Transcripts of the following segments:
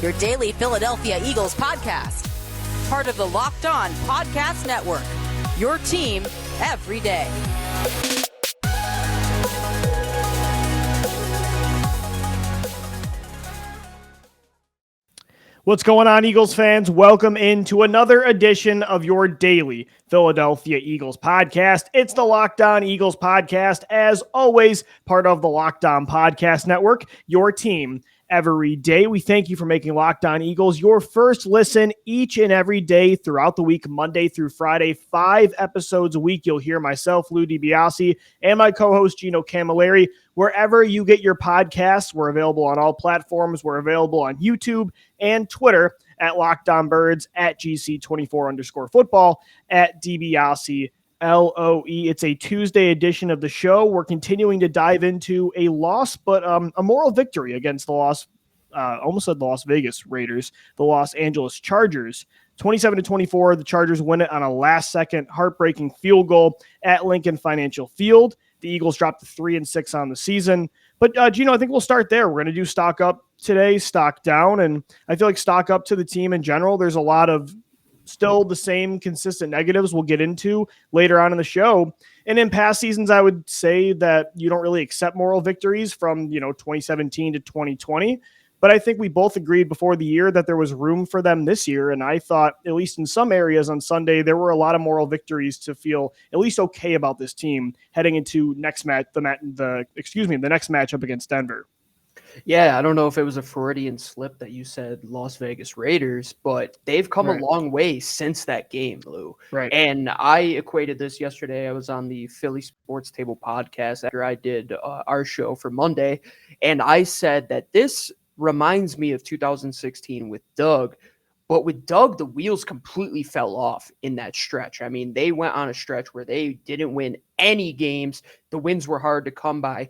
your daily Philadelphia Eagles podcast. Part of the Locked On Podcast Network, your team every day. What's going on, Eagles fans? Welcome into another edition of your daily Philadelphia Eagles podcast. It's the Locked On Eagles podcast, as always, part of the Locked On Podcast Network, your team every day. We thank you for making Locked On Eagles your first listen each and every day throughout the week, Monday through Friday, 5 episodes a week. You'll hear myself, Lou DiBiase, and my co-host, Gino Camilleri. Wherever you get your podcasts, we're available on all platforms. We're available on YouTube and Twitter at Locked On Birds, at GC24_football, at DiBiase LOE. It's a Tuesday edition of the show. We're continuing to dive into a loss, but a moral victory against the almost said the Las Vegas Raiders, the Los Angeles Chargers. 27-24, the Chargers win it on a last-second heartbreaking field goal at Lincoln Financial Field. The Eagles dropped to 3-6 on the season. But, Gino, I think we'll start there. We're going to do stock up today, stock down, and I feel like stock up to the team in general. There's a lot of still the same consistent negatives we'll get into later on in the show. And in past seasons, I would say that you don't really accept moral victories from, 2017 to 2020. But I think we both agreed before the year that there was room for them this year. And I thought, at least in some areas on Sunday, there were a lot of moral victories to feel at least okay about this team heading into the next matchup against Denver. Yeah, I don't know if it was a Freudian slip that you said Las Vegas Raiders, but they've come a long way since that game, Lou. Right. And I equated this yesterday. I was on the Philly Sports Table podcast after I did our show for Monday, and I said that this reminds me of 2016 with Doug, but with Doug, the wheels completely fell off in that stretch. I mean, they went on a stretch where they didn't win any games. The wins were hard to come by.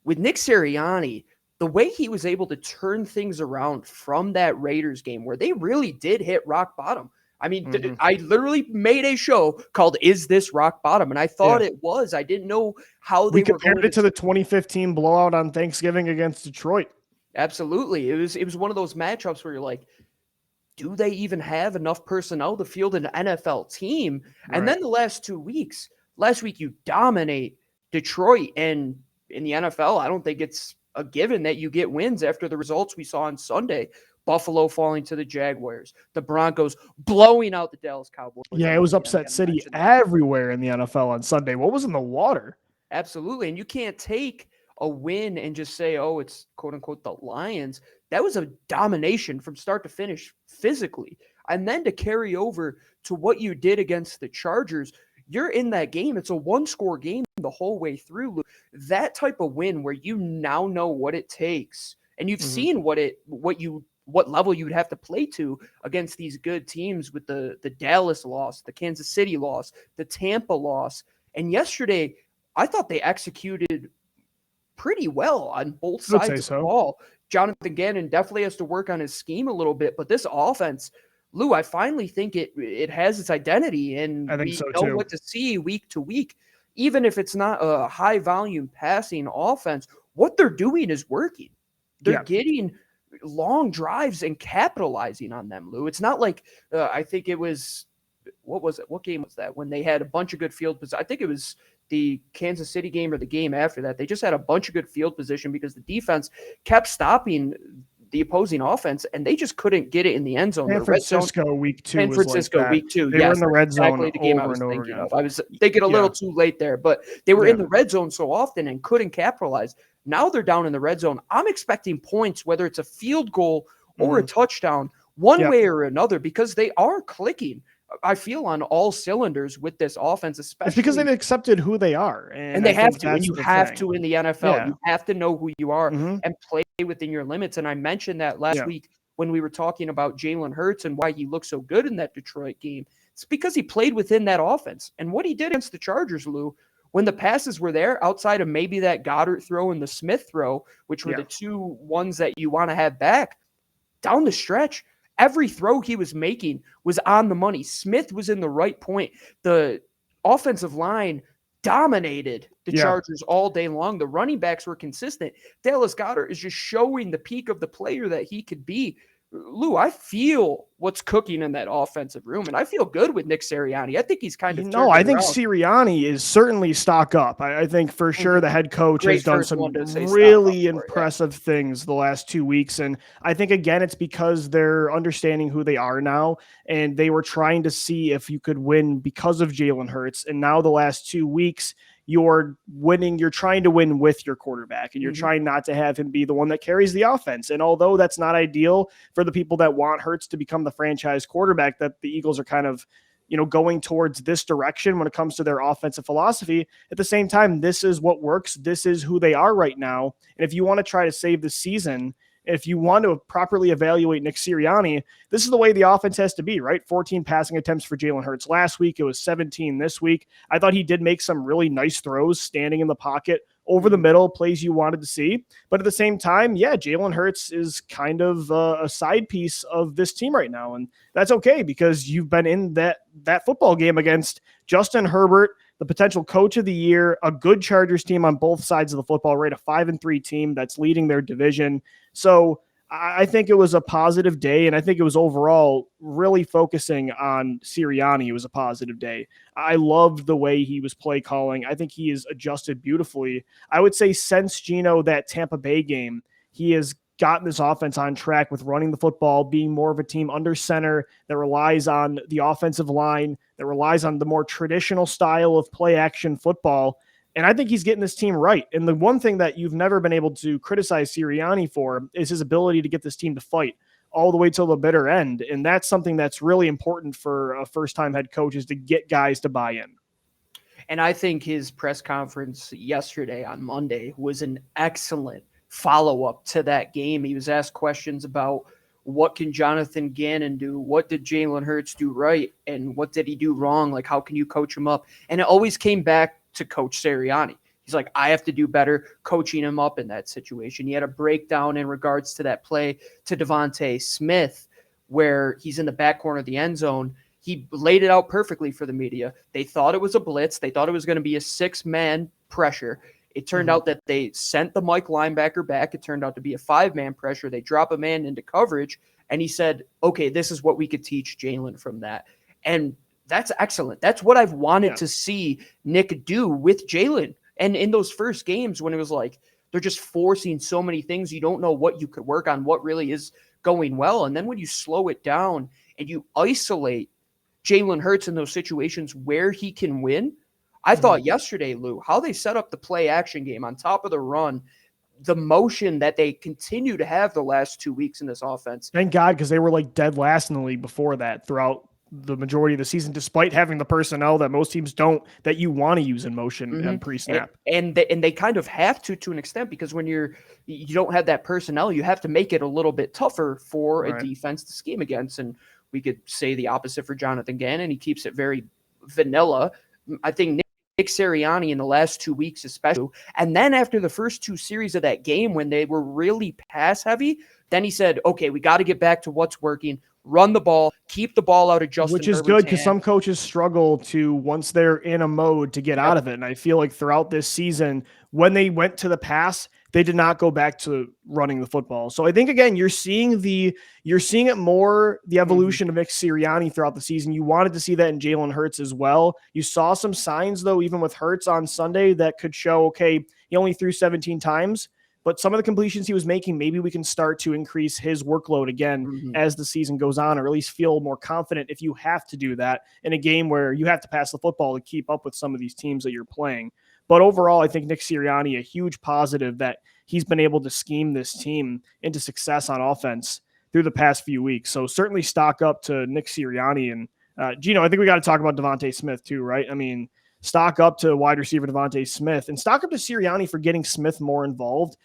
With Nick Sirianni, the way he was able to turn things around from that Raiders game where they really did hit rock bottom. I mean, I literally made a show called "Is This Rock Bottom?" and I thought it was. I didn't know how they compared it to the 2015 blowout on Thanksgiving against Detroit. Absolutely. It was one of those matchups where you're like, do they even have enough personnel to field an NFL team? Right. And then the last 2 weeks, last week you dominate Detroit, and in the NFL, I don't think it's a given that you get wins after the results we saw on Sunday. Buffalo falling to the Jaguars, the Broncos blowing out the Dallas Cowboys. Yeah, it was upset city everywhere in the NFL on Sunday. What was in the water? Absolutely. And you can't take a win and just say, oh, it's quote unquote the Lions. That was a domination from start to finish physically. And then to carry over to what you did against the Chargers, you're in that game. It's a 1-score game the whole way through. That type of win where you now know what it takes, and you've seen what level you would have to play to against these good teams with the Dallas loss, the Kansas City loss, the Tampa loss. And yesterday, I thought they executed pretty well on both sides of the ball. Johnathan Gannon definitely has to work on his scheme a little bit, but this offense, Lou, I finally think it has its identity, and we know what to see week to week. Even if it's not a high volume passing offense, what they're doing is working. They're getting long drives and capitalizing on them, Lou. It's not like I think it was, what was it? What game was that? When they had a bunch of good field position. I think it was the Kansas City game or the game after that. They just had a bunch of good field position because the defense kept stopping the opposing offense, and they just couldn't get it in the end zone. San Francisco week 2. San Francisco week 2. They were in the red zone exactly the game I was thinking again. of. I was thinking a little too late there, but they were in the red zone so often and couldn't capitalize. Now they're down in the red zone. I'm expecting points, whether it's a field goal or a touchdown, one way or another, because they are clicking. I feel on all cylinders with this offense, especially. It's because they've accepted who they are. And they have to. And you have to in the NFL. Yeah. You have to know who you are and play within your limits. And I mentioned that last week when we were talking about Jalen Hurts and why he looked so good in that Detroit game. It's because he played within that offense. And what he did against the Chargers, Lou, when the passes were there, outside of maybe that Goddard throw and the Smith throw, which were the two ones that you want to have back, down the stretch, every throw he was making was on the money. Smith was in the right point. The offensive line dominated the Chargers all day long. The running backs were consistent. Dallas Goedert is just showing the peak of the player that he could be. Lou, I feel what's cooking in that offensive room, and I feel good with Nick Sirianni. I think he's kind of turned I it think around. Sirianni is certainly stock up. I think for sure the head coach Great has done first some one to say stock up really for it, yeah. impressive things the last 2 weeks. And I think, again, it's because they're understanding who they are now, and they were trying to see if you could win because of Jalen Hurts. And now the last 2 weeks, you're winning. You're trying to win with your quarterback, and you're trying not to have him be the one that carries the offense. And although that's not ideal for the people that want Hurts to become the franchise quarterback, that the Eagles are kind of, going towards this direction when it comes to their offensive philosophy. At the same time, this is what works. This is who they are right now. And if you want to try to save the season, if you want to properly evaluate Nick Sirianni, this is the way the offense has to be, right? 14 passing attempts for Jalen Hurts last week. It was 17 this week. I thought he did make some really nice throws standing in the pocket over the middle, plays you wanted to see. But at the same time, yeah, Jalen Hurts is kind of a side piece of this team right now. And that's okay, because you've been in that football game against Justin Herbert, the potential coach of the year, a good Chargers team on both sides of the football, right? A 5-3 team that's leading their division. So I think it was a positive day, and I think it was overall really focusing on Sirianni. It was a positive day. I loved the way he was play calling. I think he has adjusted beautifully. I would say since that Tampa Bay game, he has gotten this offense on track with running the football, being more of a team under center that relies on the offensive line, that relies on the more traditional style of play action football. And I think he's getting this team right. And the one thing that you've never been able to criticize Sirianni for is his ability to get this team to fight all the way till the bitter end. And that's something that's really important for a first-time head coach, is to get guys to buy in. And I think his press conference yesterday on Monday was an excellent follow-up to that game. He was asked questions about what can Johnathan Gannon do? What did Jalen Hurts do right? And what did he do wrong? Like, how can you coach him up? And it always came back to Coach Sirianni. He's like, I have to do better coaching him up in that situation. He had a breakdown in regards to that play to DeVonta Smith, where he's in the back corner of the end zone. He laid it out perfectly for the media. They thought it was a blitz. They thought it was going to be a 6-man pressure. It turned out that they sent the Mike linebacker back. It turned out to be a 5-man pressure. They drop a man into coverage, and he said, okay, this is what we could teach Jalen from that. And that's excellent. That's what I've wanted to see Nick do with Jalen. And in those first games, when it was like they're just forcing so many things, you don't know what you could work on, what really is going well. And then when you slow it down and you isolate Jalen Hurts in those situations where he can win, I thought yesterday, Lou, how they set up the play action game on top of the run, the motion that they continue to have the last 2 weeks in this offense. Thank God, because they were like dead last in the league before that throughout the majority of the season, despite having the personnel that most teams don't, that you want to use in motion pre-snap. And they kind of have to an extent, because when you don't have that personnel, you have to make it a little bit tougher for a defense to scheme against. And we could say the opposite for Johnathan Gannon. He keeps it very vanilla. I think Nick Sirianni in the last 2 weeks especially, and then after the first 2 series of that game when they were really pass heavy, then he said, okay, we got to get back to what's working. Run the ball, keep the ball out of Justin Which is Herbert's good, because hand. some coaches struggle to, once they're in a mode, to get out of it. And I feel like throughout this season, when they went to the pass, they did not go back to running the football. So I think, again, you're seeing it more, the evolution of Nick Sirianni throughout the season. You wanted to see that in Jalen Hurts as well. You saw some signs, though, even with Hurts on Sunday, that could show, okay, he only threw 17 times. But some of the completions he was making, maybe we can start to increase his workload again as the season goes on, or at least feel more confident if you have to do that in a game where you have to pass the football to keep up with some of these teams that you're playing. But overall, I think Nick Sirianni, a huge positive that he's been able to scheme this team into success on offense through the past few weeks. So certainly stock up to Nick Sirianni. And Gino, I think we got to talk about DeVonta Smith too, right? I mean, stock up to wide receiver DeVonta Smith, and stock up to Sirianni for getting Smith more involved.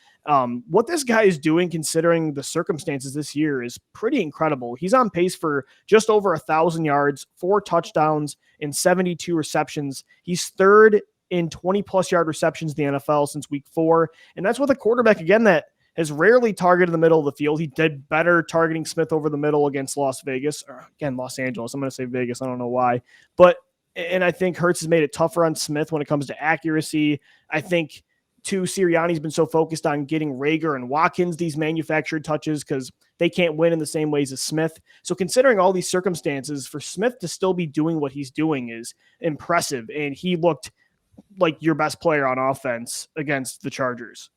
What this guy is doing, considering the circumstances this year, is pretty incredible. He's on pace for just over 1,000 yards, 4 touchdowns, and 72 receptions. He's third in 20-plus yard receptions in the NFL since week 4, and that's with a quarterback, again, that has rarely targeted the middle of the field. He did better targeting Smith over the middle against Los Angeles. I'm going to say Vegas. I don't know why. And I think Hurts has made it tougher on Smith when it comes to accuracy. I think too, Sirianni's been so focused on getting Rager and Watkins these manufactured touches because they can't win in the same ways as Smith. So considering all these circumstances, for Smith to still be doing what he's doing is impressive. And he looked like your best player on offense against the Chargers.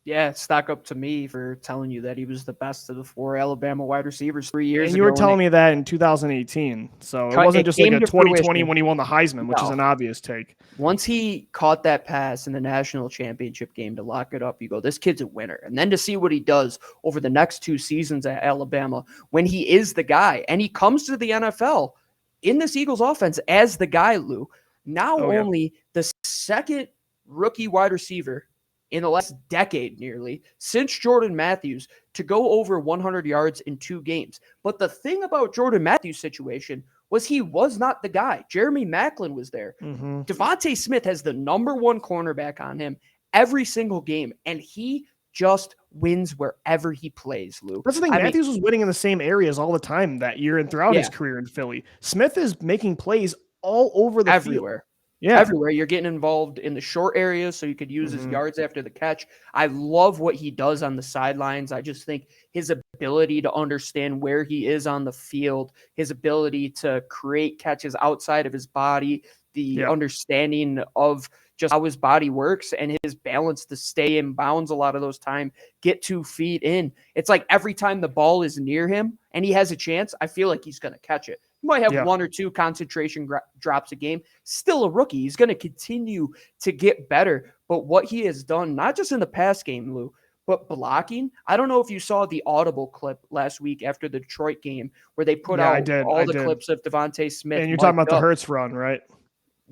Yeah, stock up to me for telling you that he was the best of the 4 Alabama wide receivers 3 years ago. And you were telling me that in 2018. So it wasn't just like a 2020 when he won the Heisman, which is an obvious take. Once he caught that pass in the national championship game to lock it up, you go, this kid's a winner. And then to see what he does over the next 2 seasons at Alabama when he is the guy and he comes to the NFL in this Eagles offense as the guy, Lou. Now only the second rookie wide receiver in the last decade nearly since Jordan Matthews to go over 100 yards in 2 games. But the thing about Jordan Matthews' situation was he was not the guy. Jeremy Maclin was there. DeVonta Smith has the number 1 cornerback on him every single game, and he just wins wherever he plays, Lou. That's the thing. Matthews was winning in the same areas all the time that year and throughout his career in Philly. Smith is making plays all over the everywhere. field. Yeah. Everywhere. You're getting involved in the short areas so you could use his yards after the catch. I love what he does on the sidelines. I just think his ability to understand where he is on the field, his ability to create catches outside of his body, the understanding of just how his body works and his balance to stay in bounds a lot of those time, get 2 feet in. It's like every time the ball is near him and he has a chance, I feel like he's going to catch it. He might have 1 or 2 concentration drops a game. Still a rookie. He's going to continue to get better. But what he has done, not just in the pass game, Lou, but blocking. I don't know if you saw the Audible clip last week after the Detroit game where they put out all the clips of DeVonta Smith. And you're talking about the Hurts run, right?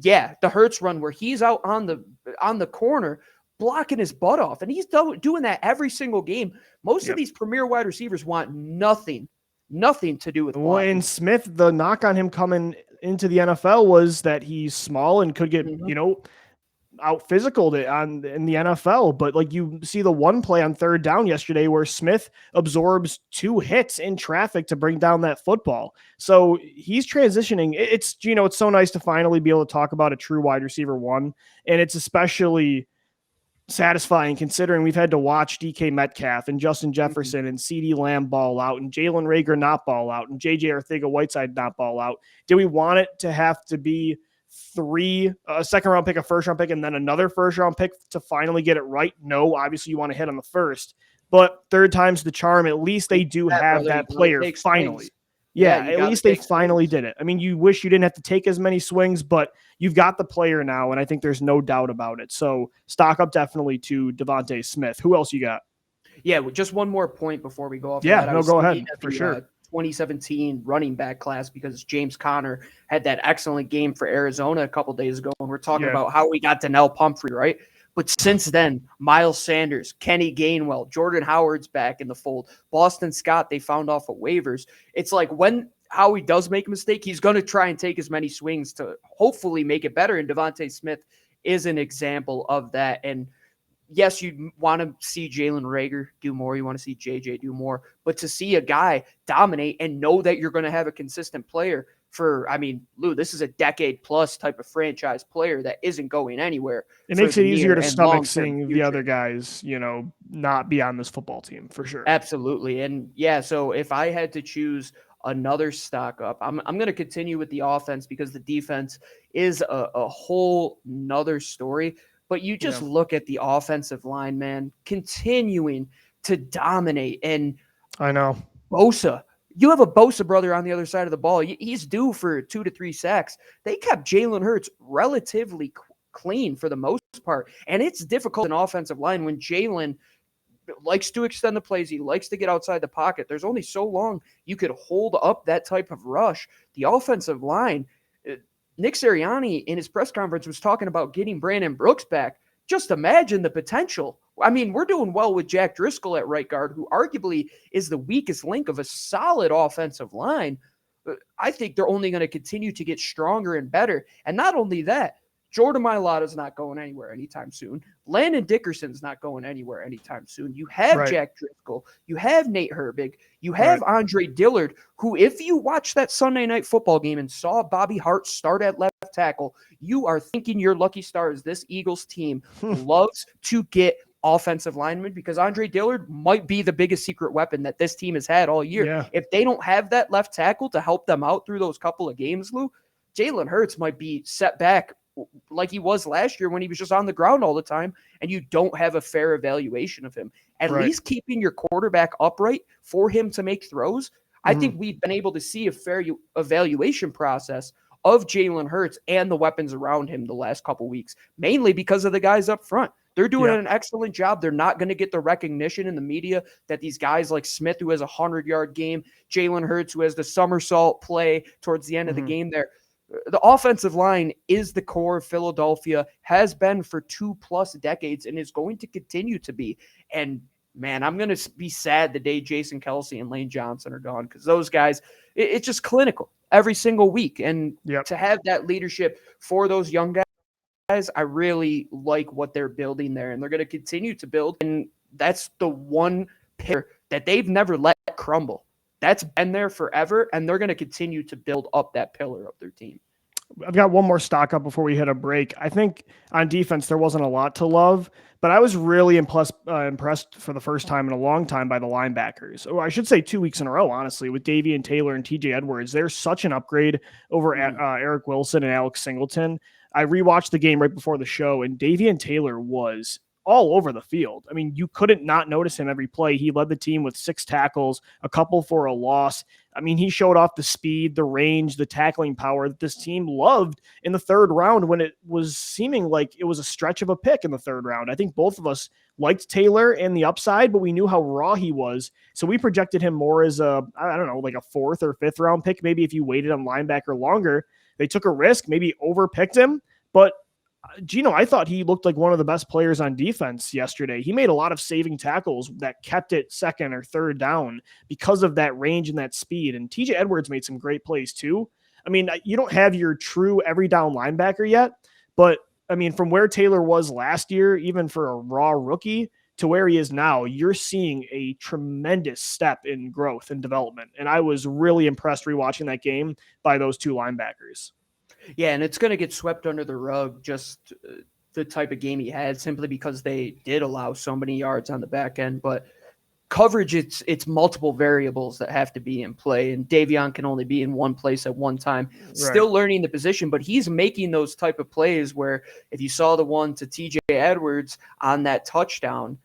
Yeah, the Hurts run where he's out on the corner blocking his butt off. And he's doing that every single game. Most of these premier wide receivers want nothing to do with blocking. Well, and Smith, the knock on him coming into the NFL was that he's small and could get, out physicaled in the NFL. But like you see the one play on 3rd down yesterday where Smith absorbs 2 hits in traffic to bring down that football. So he's transitioning. It's so nice to finally be able to talk about a true wide receiver 1. And it's especially satisfying considering we've had to watch DK Metcalf and Justin Jefferson and CeeDee Lamb ball out and Jalen Reagor not ball out and JJ Arcega-Whiteside not ball out. Do we want it to have to be 3, a second-round pick, a first-round pick, and then another first-round pick to finally get it right? No, obviously you want to hit on the first, but 3rd time's the charm. At least they do have that player finally. Yeah, at least they finally did it. I mean, you wish you didn't have to take as many swings, but you've got the player now, and I think there's no doubt about it. So stock up definitely to DeVonta Smith. Who else you got? Yeah, just one more point before we go off. Yeah, no, go ahead, for sure. 2017 running back class because James Conner had that excellent game for Arizona a couple days ago, and we're talking about how we got Donnell Pumphrey, right? But since then, Miles Sanders, Kenny Gainwell, Jordan Howard's back in the fold. Boston Scott, they found off of waivers. It's like when Howie does make a mistake, he's going to try and take as many swings to hopefully make it better. And DeVonta Smith is an example of that. And yes, you want to see Jalen Reagor do more. You want to see JJ do more. But to see a guy dominate and know that you're going to have a consistent player for, I mean, Lou, this is a decade-plus type of franchise player that isn't going anywhere. It makes it easier to stomach seeing the other guys, not be on this football team, for sure. Absolutely. And, yeah, so if I had to choose another stock up, I'm going to continue with the offense because the defense is a whole nother story. But you just look at the offensive line, man, continuing to dominate. And I know. Bosa. You have a Bosa brother on the other side of the ball. He's due for 2 to 3 sacks. They kept Jalen Hurts relatively clean for the most part. And it's difficult in offensive line when Jalen likes to extend the plays. He likes to get outside the pocket. There's only so long you could hold up that type of rush. The offensive line, Nick Sirianni in his press conference was talking about getting Brandon Brooks back. Just imagine the potential. I mean, we're doing well with Jack Driscoll at right guard, who arguably is the weakest link of a solid offensive line. I think they're only going to continue to get stronger and better. And not only that, Jordan Mailata's not going anywhere anytime soon. Landon Dickerson's not going anywhere anytime soon. You have Jack Driscoll. You have Nate Herbig. You have Andre Dillard, who, if you watch that Sunday night football game and saw Bobby Hart start at left left tackle, you are thinking your lucky stars. This Eagles team loves to get offensive linemen because Andre Dillard might be the biggest secret weapon that this team has had all year. Yeah. If they don't have that left tackle to help them out through those couple of games, Lou, Jalen Hurts might be set back like he was last year when he was just on the ground all the time, and you don't have a fair evaluation of him. At least keeping your quarterback upright for him to make throws, I think we've been able to see a fair evaluation process of Jalen Hurts and the weapons around him the last couple weeks, mainly because of the guys up front. They're doing an excellent job. They're not going to get the recognition in the media that these guys like Smith, who has a 100-yard game, Jalen Hurts, who has the somersault play towards the end of the game there. The offensive line is the core of Philadelphia, has been for 2+ decades, and is going to continue to be. And, man, I'm going to be sad the day Jason Kelce and Lane Johnson are gone because those guys, it's just clinical every single week. And to have that leadership for those young guys, I really like what they're building there, and they're going to continue to build. And that's the one pillar that they've never let crumble. That's been there forever, and they're going to continue to build up that pillar of their team. I've got one more stock up before we hit a break. I think on defense, there wasn't a lot to love, but I was really impressed for the first time in a long time by the linebackers. Or I should say 2 weeks in a row, honestly, with Davian Taylor and TJ Edwards. They're such an upgrade over Eric Wilson and Alex Singleton. I rewatched the game right before the show, and Davian Taylor was all over the field. I mean, you couldn't not notice him every play. He led the team with 6 tackles, a couple for a loss. I mean, he showed off the speed, the range, the tackling power that this team loved in the third round when it was seeming like it was a stretch of a pick in the third round. I think both of us liked Taylor and the upside, but we knew how raw he was. So we projected him more as like a 4th or 5th round pick. Maybe if you waited on linebacker longer. They took a risk, maybe overpicked him, but Gino, I thought he looked like one of the best players on defense yesterday. He made a lot of saving tackles that kept it 2nd or 3rd down because of that range and that speed. And TJ Edwards made some great plays too. I mean, you don't have your true every down linebacker yet, but I mean, from where Taylor was last year, even for a raw rookie, to where he is now, you're seeing a tremendous step in growth and development. And I was really impressed rewatching that game by those 2 linebackers. Yeah, and it's going to get swept under the rug, just the type of game he had, simply because they did allow so many yards on the back end. But coverage, it's multiple variables that have to be in play, and Davion can only be in one place at one time. Still learning the position, but he's making those type of plays where if you saw the one to TJ Edwards on that touchdown,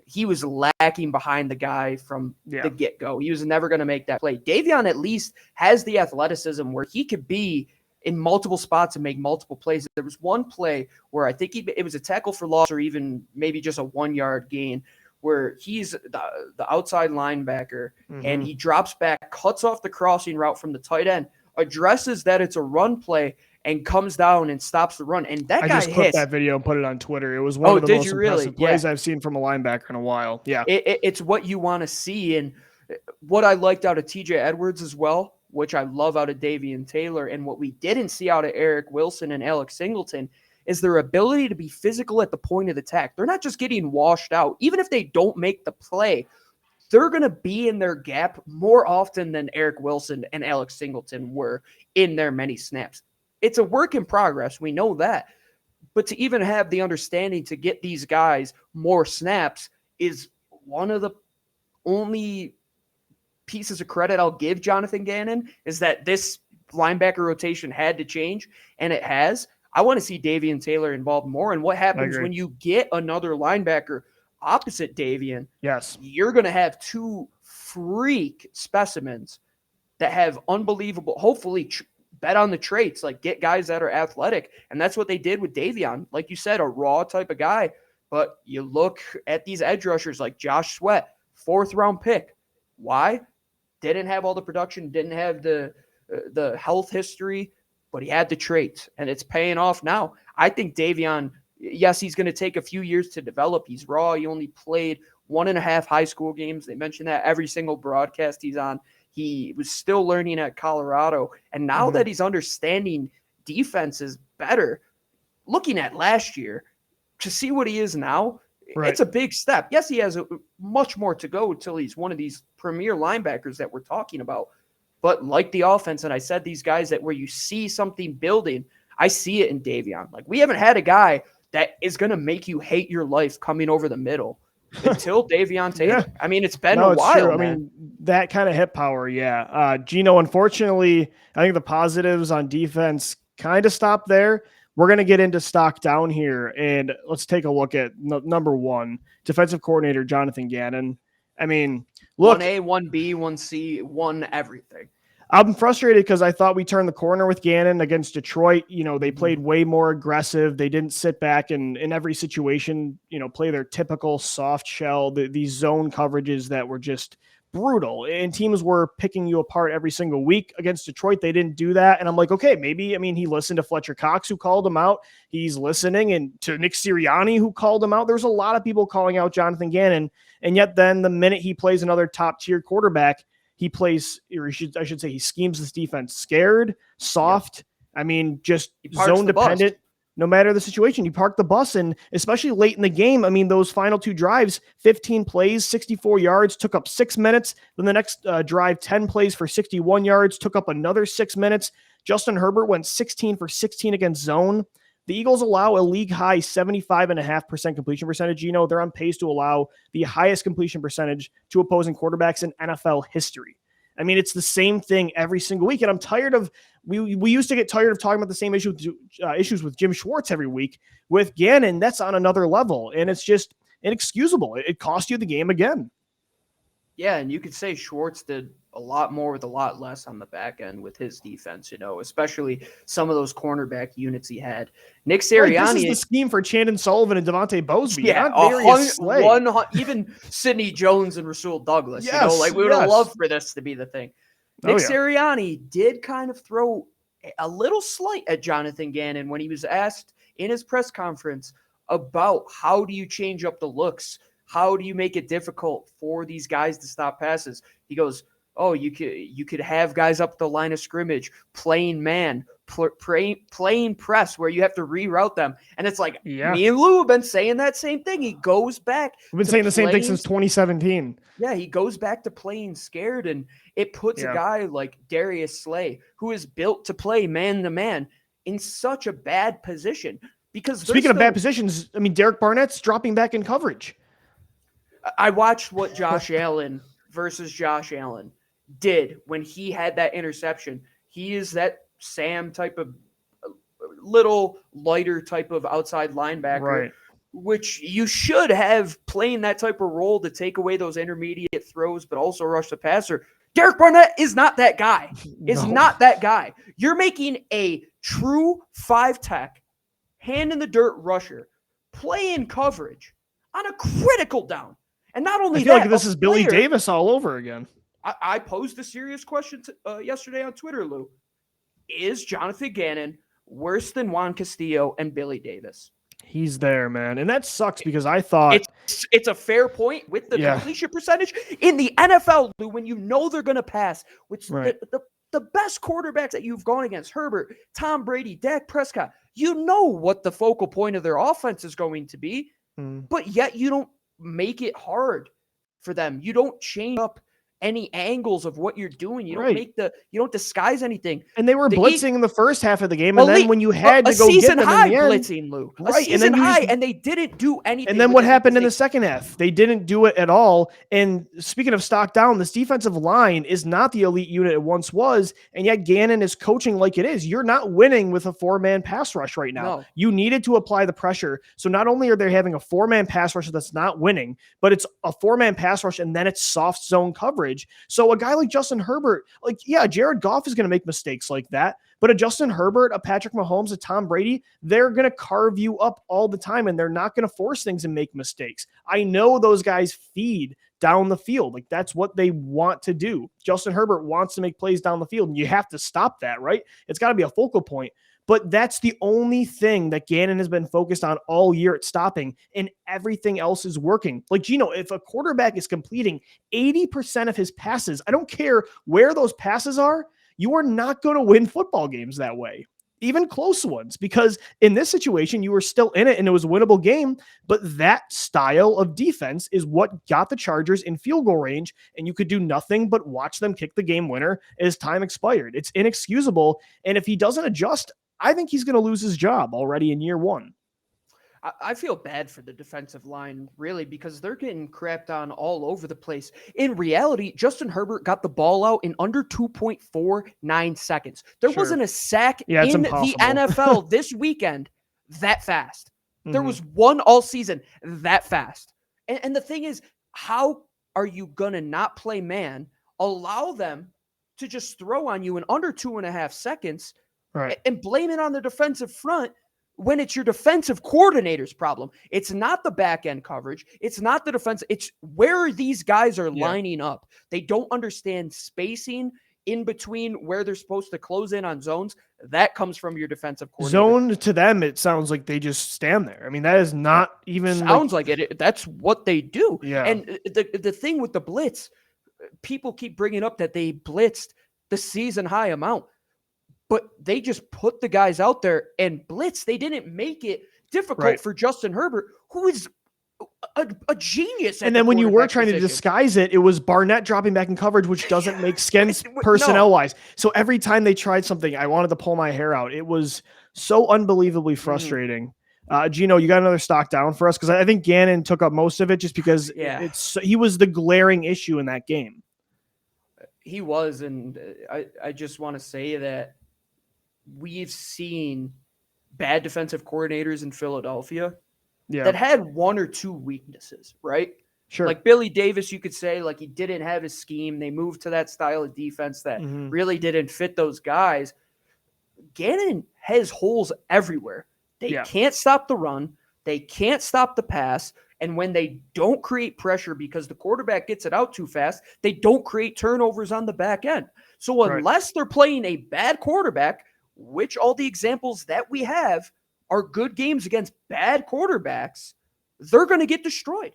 he was lacking behind the guy from the get-go. He was never going to make that play. Davion at least has the athleticism where he could be in multiple spots and make multiple plays. There was one play where I think it was a tackle for loss or even maybe just a 1-yard gain where he's the outside linebacker and he drops back, cuts off the crossing route from the tight end, addresses that it's a run play, and comes down and stops the run. And that guy just clipped that video and put it on Twitter. It was one of the most impressive plays I've seen from a linebacker in a while. Yeah. It's what you want to see. And what I liked out of TJ Edwards as well, which I love out of Davian Taylor, and what we didn't see out of Eric Wilson and Alex Singleton, is their ability to be physical at the point of attack. They're not just getting washed out. Even if they don't make the play, they're going to be in their gap more often than Eric Wilson and Alex Singleton were in their many snaps. It's a work in progress. We know that. But to even have the understanding to get these guys more snaps is one of the only pieces of credit I'll give Johnathan Gannon, is that this linebacker rotation had to change, and it has. I want to see Davian Taylor involved more. And what happens when you get another linebacker opposite Davian? Yes. You're going to have 2 freak specimens that have unbelievable, hopefully bet on the traits, like get guys that are athletic. And that's what they did with Davion. Like you said, a raw type of guy. But you look at these edge rushers like Josh Sweat, 4th round pick. Why? Didn't have all the production, didn't have the health history, but he had the traits, and it's paying off now. I think Davion, yes, he's going to take a few years to develop. He's raw. He only played 1.5 high school games. They mentioned that every single broadcast he's on. He was still learning at Colorado, and now that he's understanding defenses better, looking at last year, to see what he is now, it's a big step. Yes, he has much more to go until he's one of these premier linebackers that we're talking about. But like the offense, and I said these guys that where you see something building, I see it in Davion. Like, we haven't had a guy that is going to make you hate your life coming over the middle until Davion Taylor. Yeah. I mean, it's been No, a it's while, true. man. I mean, that kind of hit power, yeah. Gino, unfortunately, I think the positives on defense kind of stop there. We're going to get into stock down here, and let's take a look at number one, defensive coordinator Johnathan Gannon. I mean, look, 1A, 1B, 1C, 1 everything. I'm frustrated because I thought we turned the corner with Gannon against Detroit. You know, they played way more aggressive. They didn't sit back and in every situation, you know, play their typical soft shell, these zone coverages that were just brutal. And teams were picking you apart every single week. Against Detroit, they didn't do that. And I'm like, okay, maybe, I mean, he listened to Fletcher Cox, who called him out. He's listening, and to Nick Sirianni, who called him out. There's a lot of people calling out Johnathan Gannon. And yet then the minute he plays another top tier quarterback, he plays, or I should say, he schemes this defense scared, soft. I mean, just zone dependent. No matter the situation, you park the bus, and especially late in the game. I mean, those final two drives, 15 plays, 64 yards, took up 6 minutes. Then the next drive, 10 plays for 61 yards, took up another 6 minutes. Justin Herbert went 16 for 16 against zone. The Eagles allow a league-high 75.5% completion percentage. You know, they're on pace to allow the highest completion percentage to opposing quarterbacks in NFL history. I mean, it's the same thing every single week, and I'm tired of – we used to get tired of talking about the same issues with Jim Schwartz every week. With Gannon, that's on another level, and it's just inexcusable. It cost you the game again. Yeah, and you could say Schwartz did a lot more with a lot less on the back end with his defense, you know, especially some of those cornerback units he had. Nick Sirianni. Right, this is the scheme for Chandon Sullivan and Devontae Bosby. Yeah, even Sidney Jones and Rasul Douglas. Yes, you know, like we would have loved for this to be the thing. Nick Sirianni did kind of throw a little slight at Johnathan Gannon when he was asked in his press conference about how do you change up the looks? How do you make it difficult for these guys to stop passes? He goes, oh, you could have guys up the line of scrimmage, playing man, playing press where you have to reroute them. And it's like, me and Lou have been saying that same thing. He goes back. We've been saying the same thing since 2017. Yeah, he goes back to playing scared, and it puts a guy like Darius Slay, who is built to play man-to-man, in such a bad position. Because speaking of bad positions, I mean, Derek Barnett's dropping back in coverage. I watched what Josh Allen versus Josh Allen did when he had that interception. He is that Sam type of little lighter type of outside linebacker, right, which you should have playing that type of role to take away those intermediate throws, but also rush the passer. Derek Barnett is not that guy. Not that guy. You're making a true 5-tech, hand in the dirt rusher play in coverage on a critical down. And not only I feel that, like this is Billy Davis all over again. I posed a serious question yesterday on Twitter, Lou. Is Johnathan Gannon worse than Juan Castillo and Billy Davis? He's there, man. And that sucks because I thought it's a fair point with the completion percentage in the NFL, Lou, when you know they're going to pass, which the best quarterbacks that you've gone against, Herbert, Tom Brady, Dak Prescott, you know what the focal point of their offense is going to be, but yet you don't make it hard for them. You don't change up any angles of what you're doing. You don't you don't disguise anything. And they were blitzing in the first half of the game, and then when you had to go get them in the end, blitzing, Lou. Right, season high, and they didn't do anything. And then what happened in the second half? They didn't do it at all. And speaking of stock down, this defensive line is not the elite unit it once was, and yet Gannon is coaching like it is. You're not winning with a 4-man pass rush right now. No. You needed to apply the pressure. So not only are they having a 4-man pass rush that's not winning, but it's a 4-man pass rush, and then it's soft zone coverage. So a guy like Justin Herbert, Jared Goff is going to make mistakes like that, but a Justin Herbert, a Patrick Mahomes, a Tom Brady, they're going to carve you up all the time, and they're not going to force things and make mistakes. I know those guys feed down the field. Like, that's what they want to do. Justin Herbert wants to make plays down the field, and you have to stop that, right? It's got to be a focal point. But that's the only thing that Gannon has been focused on all year at stopping, and everything else is working. Like, Gino, if a quarterback is completing 80% of his passes, I don't care where those passes are, you are not going to win football games that way, even close ones, because in this situation, you were still in it and it was a winnable game. But that style of defense is what got the Chargers in field goal range, and you could do nothing but watch them kick the game winner as time expired. It's inexcusable. And if he doesn't adjust, I think he's going to lose his job already in year one. I feel bad for the defensive line, really, because they're getting crapped on all over the place. In reality, Justin Herbert got the ball out in under 2.49 seconds. There wasn't a sack in the NFL this weekend that fast. There was one all season that fast. And the thing is, how are you going to not play man, allow them to just throw on you in under 2.5 seconds, and blame it on the defensive front when it's your defensive coordinator's problem? It's not the back end coverage. It's not the defense. It's where these guys are lining up. They don't understand spacing in between where they're supposed to close in on zones. That comes from your defensive coordinator. Zone to them, it sounds like they just stand there. I mean, that is not even sounds like it. That's what they do. Yeah. And the thing with the blitz, people keep bringing up that they blitzed the season high amount, but they just put the guys out there and blitz. They didn't make it difficult for Justin Herbert, who is a genius. And then when you were trying to disguise it, it was Barnett dropping back in coverage, which doesn't make sense personnel-wise. So every time they tried something, I wanted to pull my hair out. It was so unbelievably frustrating. Gino, you got another stock down for us? Because I think Gannon took up most of it just because he was the glaring issue in that game. He was, and I just want to say that we've seen bad defensive coordinators in Philadelphia that had one or two weaknesses, right? Sure. Like Billy Davis, you could say, like, he didn't have his scheme. They moved to that style of defense that really didn't fit those guys. Gannon has holes everywhere. They can't stop the run. They can't stop the pass. And when they don't create pressure because the quarterback gets it out too fast, they don't create turnovers on the back end. So unless they're playing a bad quarterback, which all the examples that we have are good games against bad quarterbacks, they're going to get destroyed.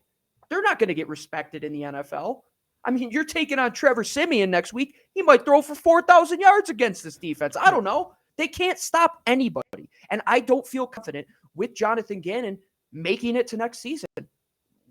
They're not going to get respected in the NFL. I mean, you're taking on Trevor Siemian next week. He might throw for 4,000 yards against this defense. I don't know. They can't stop anybody. And I don't feel confident with Johnathan Gannon making it to next season.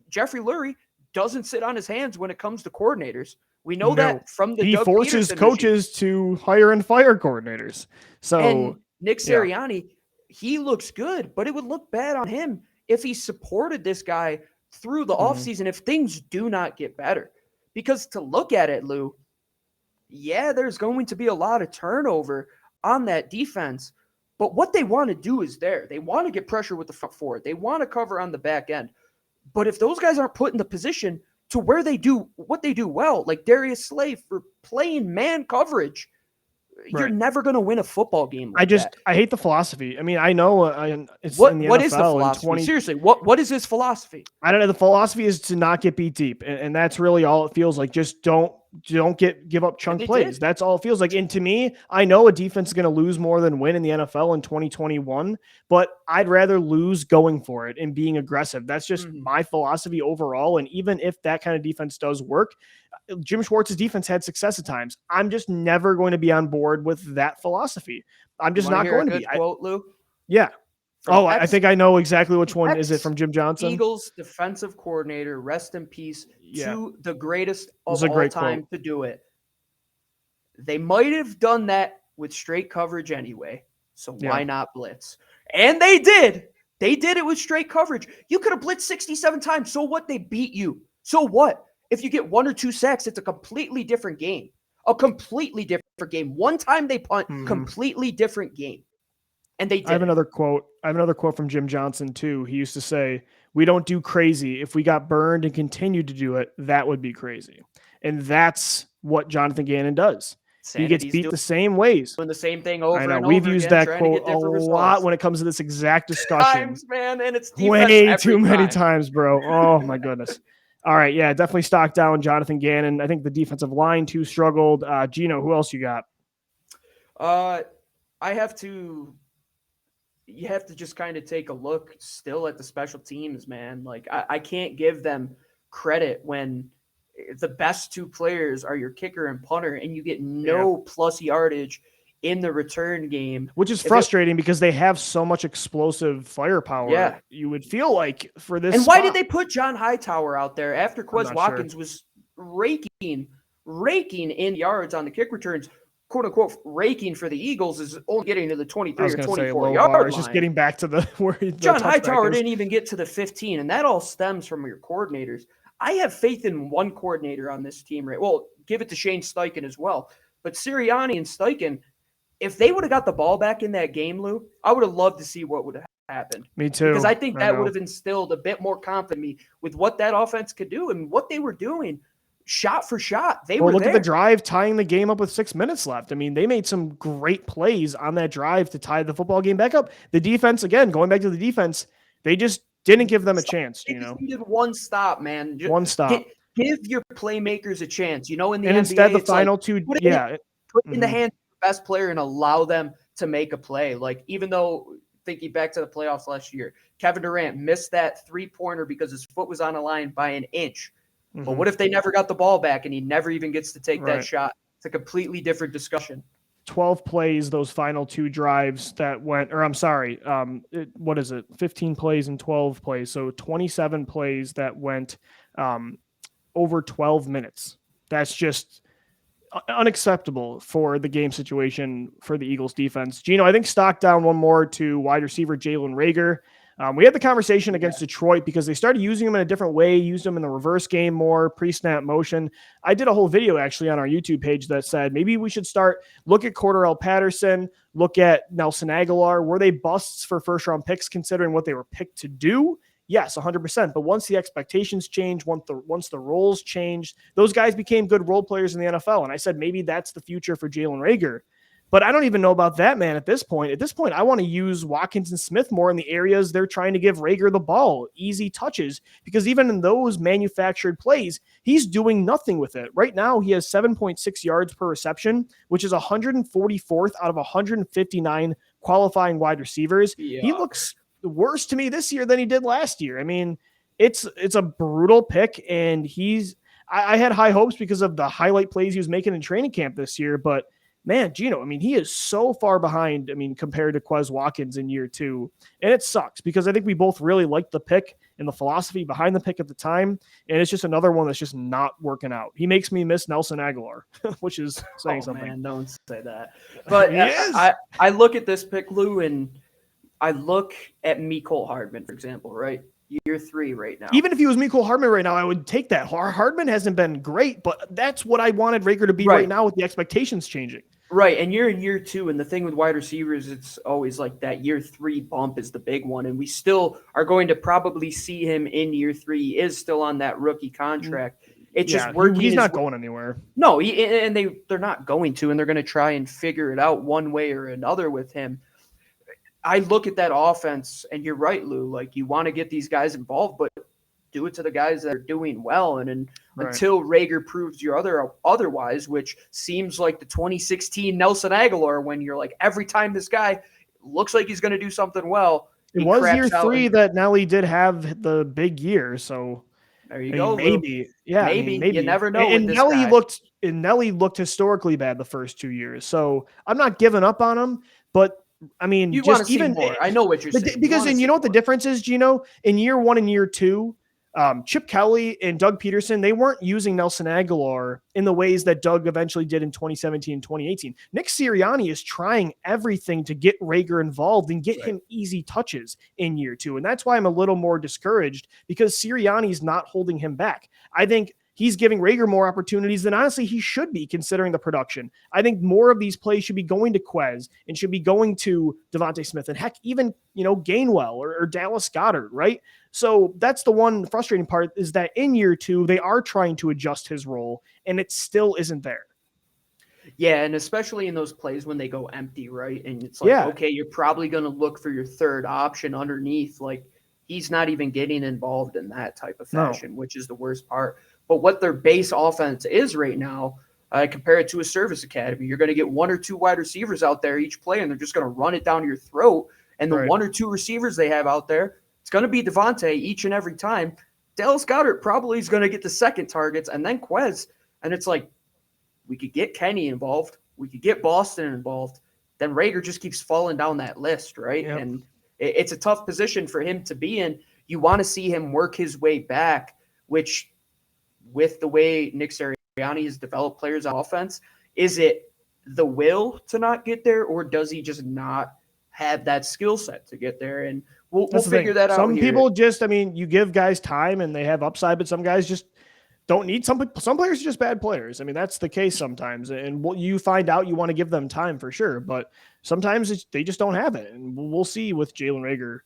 Jeffrey Lurie doesn't sit on his hands when it comes to coordinators. We know that from the Doug forces Peterson coaches to hire and fire coordinators. So and Nick Sirianni, he looks good, but it would look bad on him if he supported this guy through the offseason if things do not get better. Because to look at it, Lou, there's going to be a lot of turnover on that defense, but what they want to do is there. They want to get pressure with the front four. They want to cover on the back end. But if those guys aren't put in the position to where they do what they do well, like Darius Slay for playing man coverage, you're never going to win a football game like that. I hate the philosophy. I mean, I know it's what in the what NFL is the philosophy? Seriously, what is his philosophy? I don't know. The philosophy is to not get beat deep, and that's really all it feels like. Just don't give up chunk plays. That's all it feels like. And to me, I know a defense is going to lose more than win in the NFL in 2021, but I'd rather lose going for it and being aggressive. That's just my philosophy overall. And even if that kind of defense does work, Jim Schwartz's defense had success at times. I'm just never going to be on board with that philosophy. I'm just not going to be. Quote, Lou? Yeah. I think I know exactly which one is it from Jim Johnson. Eagles defensive coordinator, rest in peace, to the greatest of all time to do it. They might have done that with straight coverage anyway, so why not blitz? And they did. They did it with straight coverage. You could have blitzed 67 times. So what? They beat you. So what? If you get one or two sacks, it's a completely different game. A completely different game. One time they punt, completely different game. And they did. I have another quote from Jim Johnson too. He used to say, "We don't do crazy. If we got burned and continued to do it, that would be crazy." And that's what Johnathan Gannon does. He gets beat the same ways. Doing the same thing over and over. We've used that quote a lot when it comes to this exact discussion. Man, and it's way too many times, bro. Oh my goodness. All right, definitely stock down Johnathan Gannon. I think the defensive line too struggled. Gino, who else you got? You have to just kind of take a look still at the special teams, man. Like, I can't give them credit when the best two players are your kicker and punter, and you get no plus yardage in the return game. Which is frustrating because they have so much explosive firepower. Yeah. You would feel like for this. And why did they put John Hightower out there after Quez Watkins was raking in yards on the kick returns? quote unquote raking for the Eagles is only getting to the 23 or 24 low yard bar. line. It's just getting back to the where the John touchback Hightower is. didn't even get to the 15, and that all stems from your coordinators. I have faith in one coordinator on this team, right? Well, give it to Shane Steichen as well. But Sirianni and Steichen, if they would have got the ball back in that game, Lou, I would have loved to see what would have happened. Me too. Because I think that would have instilled a bit more confidence in me with what that offense could do and what they were doing shot for shot. They were look there. at the drive tying the game up with 6 minutes left. I mean, they made some great plays on that drive to tie the football game back up. The defense, again, going back to the defense, they just didn't give them a chance. They just needed one stop, man. One stop. Give your playmakers a chance. In the NBA, instead the final two, put in the hands of the best player and allow them to make a play. Like, even though, thinking back to the playoffs last year, Kevin Durant missed that 3-pointer because his foot was on the line by an inch. But what if they never got the ball back and he never even gets to take that shot? It's a completely different discussion. 12 plays, those final 2 drives that went, or I'm sorry, 15 plays and 12 plays. So 27 plays that went over 12 minutes. That's just unacceptable for the game situation for the Eagles defense. Gino, I think stock down one more to wide receiver Jalen Reagor. We had the conversation against Detroit because they started using him in a different way, used him in the reverse game more, pre-snap motion. I did a whole video actually on our YouTube page that said maybe we should look at Cordarrelle Patterson, look at Nelson Aguilar. Were they busts for first-round picks considering what they were picked to do? Yes, 100%. But once the expectations changed, once the roles changed, those guys became good role players in the NFL. And I said maybe that's the future for Jalen Reagor. But I don't even know about that, man, at this point. At this point, I want to use Watkins and Smith more in the areas they're trying to give Reagor the ball, easy touches, because even in those manufactured plays, he's doing nothing with it. Right now, he has 7.6 yards per reception, which is 144th out of 159 qualifying wide receivers. Yeah. He looks worse to me this year than he did last year. I mean, it's a brutal pick, and I had high hopes because of the highlight plays he was making in training camp this year, but man, Gino, I mean, he is so far behind, compared to Quez Watkins in year 2. And it sucks because I think we both really liked the pick and the philosophy behind the pick at the time. And it's just another one that's just not working out. He makes me miss Nelson Aguilar, which is saying something. Man, don't say that. But I look at this pick, Lou, and I look at Mecole Hardman, for example, right? Year 3 right now. Even if he was Mecole Hardman right now, I would take that. Hardman hasn't been great, but that's what I wanted Reagor to be right now with the expectations changing. Right, and you're in year 2, and the thing with wide receivers, it's always like that year 3 bump is the big one, and we still are going to probably see him in year 3. He is still on that rookie contract. It's just working. He's not going anywhere. No, they're not going to, and they're going to try and figure it out one way or another with him. I look at that offense, and you're right, Lou. Like, you want to get these guys involved, but do it to the guys that are doing well. And until Reagor proves you otherwise, which seems like the 2016 Nelson Aguilar, when you're like, every time this guy looks like he's going to do something well. It was year 3 that Nelly did have the big year. So there you go. Maybe. Yeah. Maybe. You never know. And Nelly looked historically bad the first 2 years. So I'm not giving up on him, but you just even more. I know what you're saying. Because you know what the difference is, Gino? In year 1 and year 2, Chip Kelly and Doug Peterson, they weren't using Nelson Aguilar in the ways that Doug eventually did in 2017 and 2018. Nick Sirianni is trying everything to get Reagor involved and get him easy touches in year 2. And that's why I'm a little more discouraged, because Sirianni's not holding him back. I think he's giving Reagor more opportunities than honestly he should be, considering the production. I think more of these plays should be going to Quez and should be going to DeVonta Smith and heck, even, Gainwell or Dallas Goedert, right? So that's the one frustrating part, is that in year 2, they are trying to adjust his role and it still isn't there. Yeah, and especially in those plays when they go empty, right? And it's like, okay, you're probably going to look for your third option underneath. Like, he's not even getting involved in that type of fashion, which is the worst part. But what their base offense is right now, compare it to a service academy. You're going to get 1 or 2 wide receivers out there each play, and they're just going to run it down your throat. And the 1 or 2 receivers they have out there, it's going to be DeVonta each and every time. Dallas Goedert probably is going to get the second targets, and then Quez. And it's like, we could get Kenny involved. We could get Boston involved. Then Reagor just keeps falling down that list, right? Yep. And it's a tough position for him to be in. You want to see him work his way back, which with the way Nick Sirianni has developed players on offense, is it the will to not get there, or does he just not have that skill set to get there? And we'll figure that out. Some people just, I mean, you give guys time and they have upside, but some guys just don't need. Some players are just bad players. I mean, that's the case sometimes. And what you find out, you want to give them time for sure, but sometimes they just don't have it. And we'll see with Jalen Reagor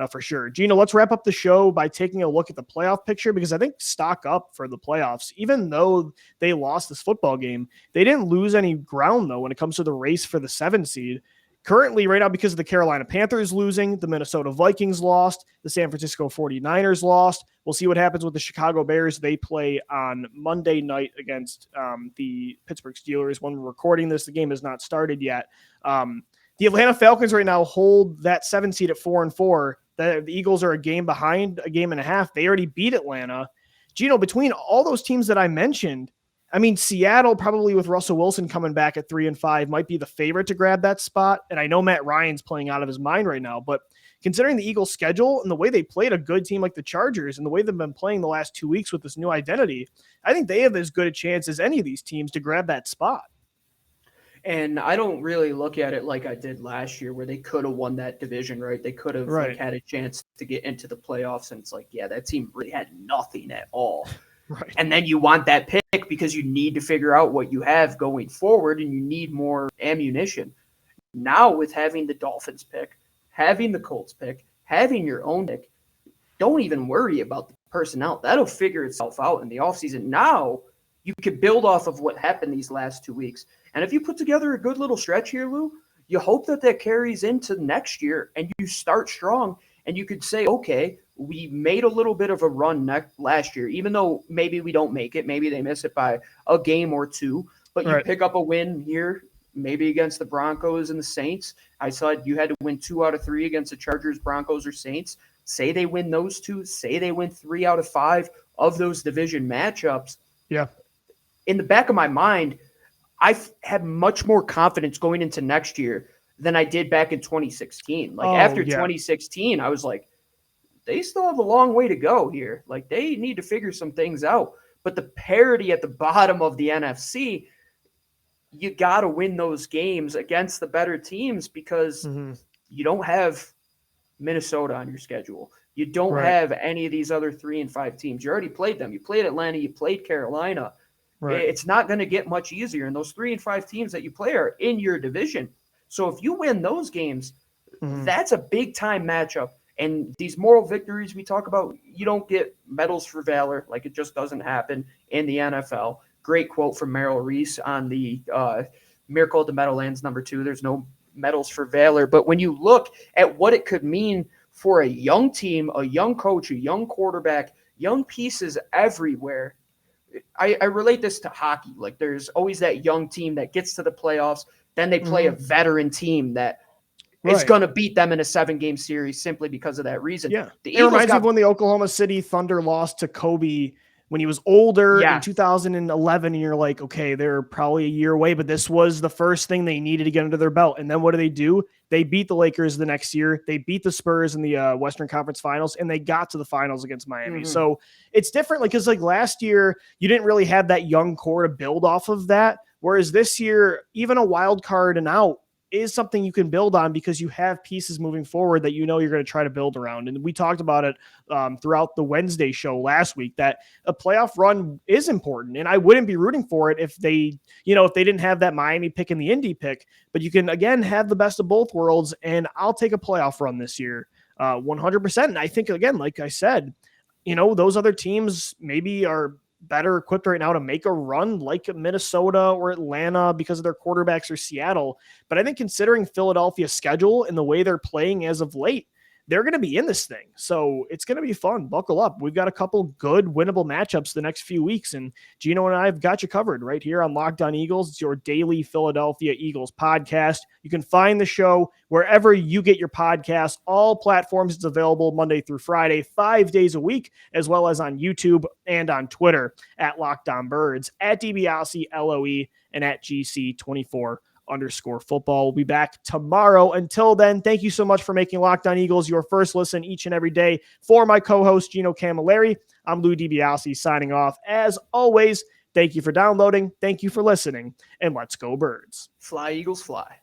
for sure. Gino, let's wrap up the show by taking a look at the playoff picture, because I think stock up for the playoffs. Even though they lost this football game, they didn't lose any ground though when it comes to the race for the 7 seed. Currently, right now, because of the Carolina Panthers losing, the Minnesota Vikings lost, the San Francisco 49ers lost. We'll see what happens with the Chicago Bears. They play on Monday night against the Pittsburgh Steelers. When we're recording this, the game has not started yet. The Atlanta Falcons right now hold that 7 seed at 4-4. The Eagles are a game behind, a game and a half. They already beat Atlanta. Gino, between all those teams that I mentioned, I mean, Seattle, probably with Russell Wilson coming back at 3-5, might be the favorite to grab that spot. And I know Matt Ryan's playing out of his mind right now, but considering the Eagles' schedule and the way they played a good team like the Chargers and the way they've been playing the last 2 weeks with this new identity, I think they have as good a chance as any of these teams to grab that spot. And I don't really look at it like I did last year, where they could have won that division, right? They could have had a chance to get into the playoffs, and it's like, yeah, that team really had nothing at all. Right. And then you want that pick because you need to figure out what you have going forward, and you need more ammunition. Now, with having the Dolphins pick, having the Colts pick, having your own pick, don't even worry about the personnel. That'll figure itself out in the offseason. Now, you could build off of what happened these last 2 weeks. And if you put together a good little stretch here, Lou, you hope that carries into next year and you start strong, and you could say, okay, we made a little bit of a run last year, even though maybe we don't make it. Maybe they miss it by a game or two, but you pick up a win here, maybe against the Broncos and the Saints. I saw you had to win 2 out of 3 against the Chargers, Broncos, or Saints. Say they win those 2. Say they win 3 out of 5 of those division matchups. Yeah. In the back of my mind, I had much more confidence going into next year than I did back in 2016. After 2016, I was like, they still have a long way to go here. Like, they need to figure some things out. But the parity at the bottom of the NFC, you got to win those games against the better teams, because you don't have Minnesota on your schedule. You don't have any of these other 3 and 5 teams. You already played them. You played Atlanta. You played Carolina. Right. It's not going to get much easier. And those 3 and 5 teams that you play are in your division. So if you win those games, that's a big time matchup. And these moral victories we talk about, you don't get medals for valor. Like, it just doesn't happen in the NFL. Great quote from Merrill Reese on the Miracle at the Meadowlands #2. There's no medals for valor. But when you look at what it could mean for a young team, a young coach, a young quarterback, young pieces everywhere, I relate this to hockey. Like, there's always that young team that gets to the playoffs. Then they play a veteran team that is going to beat them in a 7-game series simply because of that reason. Yeah. It reminds me of when the Oklahoma City Thunder lost to Kobe when he was older in 2011, and you're like, okay, they're probably a year away, but this was the first thing they needed to get under their belt. And then what do? They beat the Lakers the next year. They beat the Spurs in the Western Conference Finals, and they got to the finals against Miami. So it's different, because last year you didn't really have that young core to build off of that. Whereas this year, even a wild card and out is something you can build on, because you have pieces moving forward that you're going to try to build around. And we talked about it throughout the Wednesday show last week, that a playoff run is important. And I wouldn't be rooting for it if they didn't have that Miami pick and the Indy pick. But you can, again, have the best of both worlds, and I'll take a playoff run this year 100%. And I think, again, like I said, those other teams maybe are better equipped right now to make a run, like Minnesota or Atlanta, because of their quarterbacks, or Seattle. But I think, considering Philadelphia's schedule and the way they're playing as of late, they're going to be in this thing. So it's going to be fun. Buckle up. We've got a couple good winnable matchups the next few weeks, and Gino and I have got you covered right here on Locked On Eagles. It's your daily Philadelphia Eagles podcast. You can find the show wherever you get your podcasts. All platforms. It's available Monday through Friday, 5 days a week, as well as on YouTube and on Twitter at Locked On Birds, at DiBiase LOE, and at GC24_football. We'll be back tomorrow. Until then, thank you so much for making Locked On Eagles your first listen each and every day. For my co-host, Gino Camilleri, I'm Lou DiBiase signing off. As always, Thank you for downloading. Thank you for listening. And let's go Birds. Fly, Eagles, fly.